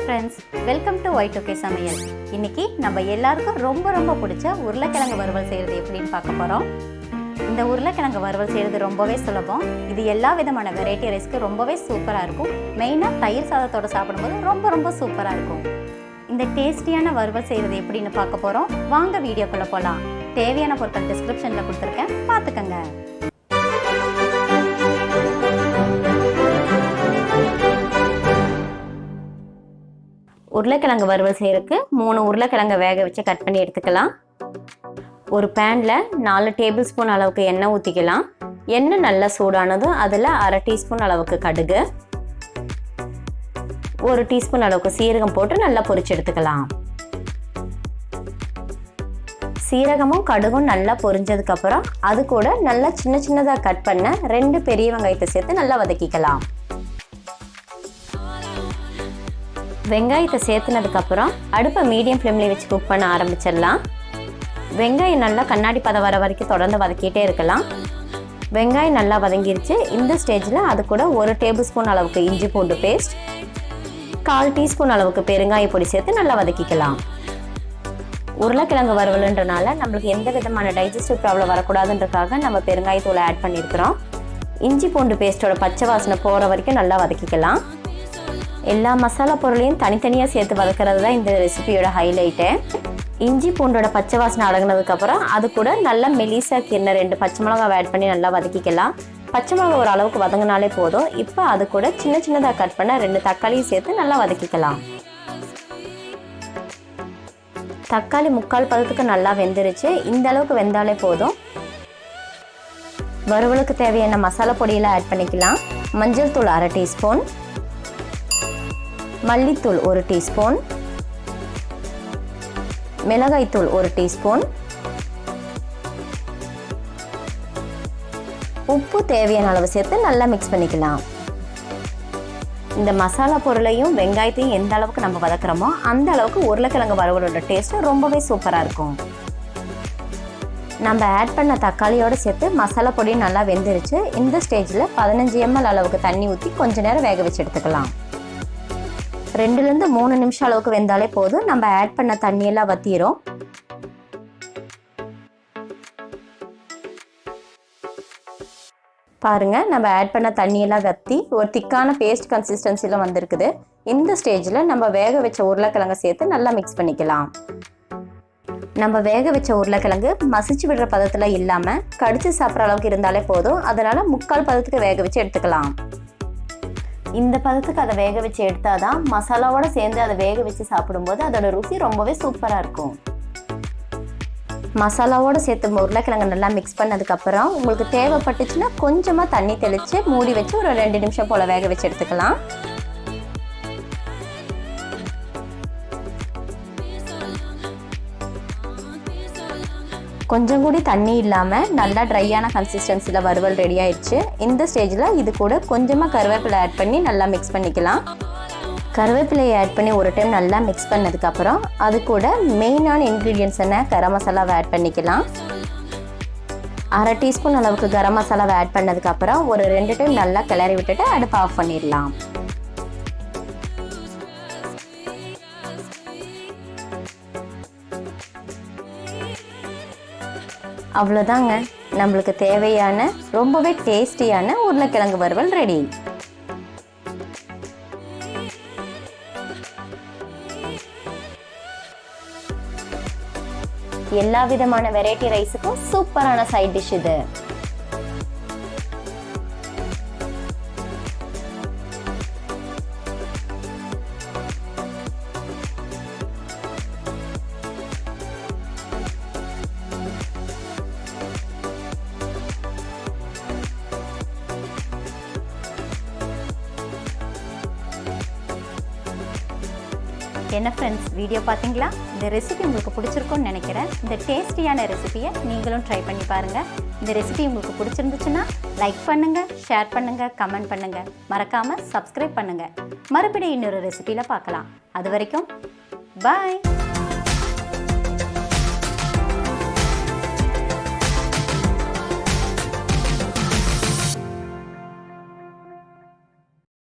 Friends, welcome to Y2K சமையல். இன்னைக்கு நம்ம எல்லாருக்கும் ரொம்ப பிடிச்ச உருளைக்கிழங்கு வறுவல் செய்கிறது எப்படின்னு பார்க்க போகிறோம். இந்த உருளைக்கிழங்கு வறுவல் செய்கிறது ரொம்பவே சுலபம். இது எல்லா விதமான வெரைட்டி ரைஸ்க்கு ரொம்பவே சூப்பராக இருக்கும். மெயினாக தயிர் சாதத்தோடு சாப்பிடும்போது ரொம்ப சூப்பராக இருக்கும். இந்த டேஸ்டியான வறுவல் செய்கிறது எப்படின்னு பார்க்க போகிறோம். வாங்க வீடியோக்குள்ளே போகலாம். தேவையான பொருட்கள் டிஸ்கிரிப்ஷனில் கொடுத்துருக்கேன், பார்த்துக்கங்க. உருளைக்கிழங்கு வறுவல் செய்யறதுக்கு 3 உருளைக்கிழங்கை வேக வச்சு கட் பண்ணி எடுத்துக்கலாம். ஒரு பேனில் 4 டேபிள் ஸ்பூன் அளவுக்கு எண்ணெய் ஊற்றிக்கலாம். எண்ணெய் நல்லா சூடானதும் அதில் 1/2 டீஸ்பூன் அளவுக்கு கடுகு, 1 டீஸ்பூன் அளவுக்கு சீரகம் போட்டு நல்லா பொரிச்சு எடுத்துக்கலாம். சீரகமும் கடுகும் நல்லா பொரிஞ்சதுக்கப்புறம் அது கூட நல்லா சின்னதாக கட் பண்ண 2 பெரிய வெங்காயத்தை சேர்த்து நல்லா வதக்கிக்கலாம். வெங்காயத்தை சேர்த்துனதுக்கப்புறம் அடுப்பை மீடியம் ஃப்ளேம்லேயே வச்சு குக் பண்ண ஆரம்பிச்சிடலாம். வெங்காயம் நல்லா கண்ணாடி பதம் வர வரைக்கும் தொடர்ந்து வதக்கிட்டே இருக்கலாம். வெங்காயம் நல்லா வதங்கிருச்சு. இந்த ஸ்டேஜில் அது கூட 1 டேபிள் ஸ்பூன் அளவுக்கு இஞ்சி பூண்டு பேஸ்ட், 1/4 டீஸ்பூன் அளவுக்கு பெருங்காய பொடி சேர்த்து நல்லா வதக்கிக்கலாம். உருளைக்கிழங்கு வறுவலுன்றனால நம்மளுக்கு எந்த விதமான டைஜஸ்டிவ் ப்ராப்ளம் வரக்கூடாதுன்றக்காக நம்ம பெருங்காயத்தூளை ஆட் பண்ணியிருக்கிறோம். இஞ்சி பூண்டு பேஸ்ட்டோட பச்சை வாசனை போகிற வரைக்கும் நல்லா வதக்கிக்கலாம். எல்லா மசாலா பொருளையும் தனித்தனியாக சேர்த்து வதக்கிறது தான் இந்த ரெசிபியோட ஹைலைட்டு. இஞ்சி பூண்டோட பச்சை வாசனை அடங்கினதுக்கப்புறம் அது கூட நல்லா மெலிசா கீர்ன 2 பச்சை மிளகாய் ஆட் பண்ணி நல்லா வதக்கிக்கலாம். பச்சை மிளகாய் ஒரு அளவுக்கு வதங்கினாலே போதும். இப்போ அது கூட சின்னதாக கட் பண்ண 2 தக்காளியும் சேர்த்து நல்லா வதக்கிக்கலாம். தக்காளி 3/4 பதத்துக்கு நல்லா வெந்துருச்சு. இந்த அளவுக்கு வெந்தாலே போதும். வறுவலுக்கு தேவையான மசாலா பொடியெல்லாம் ஆட் பண்ணிக்கலாம். மஞ்சள் தூள் 1/2 டீஸ்பூன், மல்லித்தூள் 1 டீஸ்பூன், மிளகாய்த்தூள் 1 டீஸ்பூன், உப்பு தேவையான அளவு சேர்த்து நல்லா மிக்ஸ் பண்ணிக்கலாம். இந்த மசாலா பொருளையும் வெங்காயத்தையும் எந்த அளவுக்கு நம்ம வதக்குறோமோ அந்த அளவுக்கு உருளைக்கிழங்கு வறுவலோட டேஸ்ட்டு ரொம்பவே சூப்பராக இருக்கும். நம்ம ஆட் பண்ண தக்காளியோடு சேர்த்து மசாலா பொடியும் நல்லா வெந்துருச்சு. இந்த ஸ்டேஜில் 15 ml அளவுக்கு தண்ணி ஊற்றி கொஞ்ச நேரம் வேக வச்சு எடுத்துக்கலாம். 2 to 3 நிமிஷம் அளவுக்கு வெந்தாலே போதும். நம்ம ஆட் பண்ண தண்ணியெல்லாம் வத்திரும். பாருங்க, நம்ம ஆட் பண்ண தண்ணியெல்லாம் வத்தி ஒரு திக்கான பேஸ்ட் கன்சிஸ்டன்சியில் வந்திருக்குது. இந்த ஸ்டேஜில் நம்ம வேக வச்ச உருளைக்கிழங்கை சேர்த்து நல்லா மிக்ஸ் பண்ணிக்கலாம். நம்ம வேக வச்ச உருளைக்கிழங்கு மசிச்சு விடுற பதத்தில் இல்லாமல் கடிச்சு சாப்பிட்ற அளவுக்கு இருந்தாலே போதும். அதனால் 3/4 பதத்துக்கு வேக வச்சு எடுத்துக்கலாம். இந்த பதத்துக்கு அதை வேக வச்சு எடுத்தாதான் மசாலாவோட சேர்ந்து அதை வேக வச்சு சாப்பிடும்போது அதோட ருசி ரொம்பவே சூப்பராக இருக்கும். மசாலாவோட சேர்த்து உருளைக்கிழங்கு நல்லா மிக்ஸ் பண்ணதுக்கப்புறம் உங்களுக்கு தேவைப்பட்டுச்சுன்னா கொஞ்சமாக தண்ணி தெளித்து மூடி வச்சு ஒரு 2 நிமிஷம் போல் வேக வச்சு எடுத்துக்கலாம். கொஞ்சம் கூடி தண்ணி இல்லாமல் நல்லா ட்ரையான கன்சிஸ்டன்சியில் வறுவல் ரெடி ஆயிடுச்சு. இந்த ஸ்டேஜில் இது கூட கொஞ்சமாக கருவேப்பிலை ஆட் பண்ணி நல்லா மிக்ஸ் பண்ணிக்கலாம். கருவேப்பிலையை ஆட் பண்ணி ஒரு டைம் நல்லா மிக்ஸ் பண்ணதுக்கப்புறம் அது கூட மெயினான இன்க்ரீடியன்ட்ஸ் என்ன கரம் மசாலாவை ஆட் பண்ணிக்கலாம். 1/2 டீஸ்பூன் அளவுக்கு கரம் மசாலாவை ஆட் பண்ணதுக்கப்புறம் ஒரு 2 டைம் நல்லா கிளறி விட்டுட்டு அடுப்பை ஆஃப் பண்ணிடலாம். அவ்வளோதாங்க, நம்மளுக்கு தேவையான ரொம்பவே டேஸ்டியான உருளைக்கிழங்கு வறுவல் ரெடி. எல்லா விதமான வெரைட்டி ரைஸுக்கும் சூப்பரான சைட் டிஷ் இது. என்ன ஃப்ரெண்ட்ஸ், வீடியோ பார்த்தீங்களா? இந்த ரெசிபி உங்களுக்கு பிடிச்சிருக்கும்னு நினைக்கிறேன். இந்த டேஸ்டியான ரெசிபியை நீங்களும் ட்ரை பண்ணி பாருங்கள். இந்த ரெசிபி உங்களுக்கு பிடிச்சிருந்துச்சுன்னா லைக் பண்ணுங்கள், ஷேர் பண்ணுங்கள், கமெண்ட் பண்ணுங்கள். மறக்காமல் சப்ஸ்கிரைப் பண்ணுங்கள். மறுபடியும் இன்னொரு ரெசிபியில் பார்க்கலாம். அது வரைக்கும் பாய்.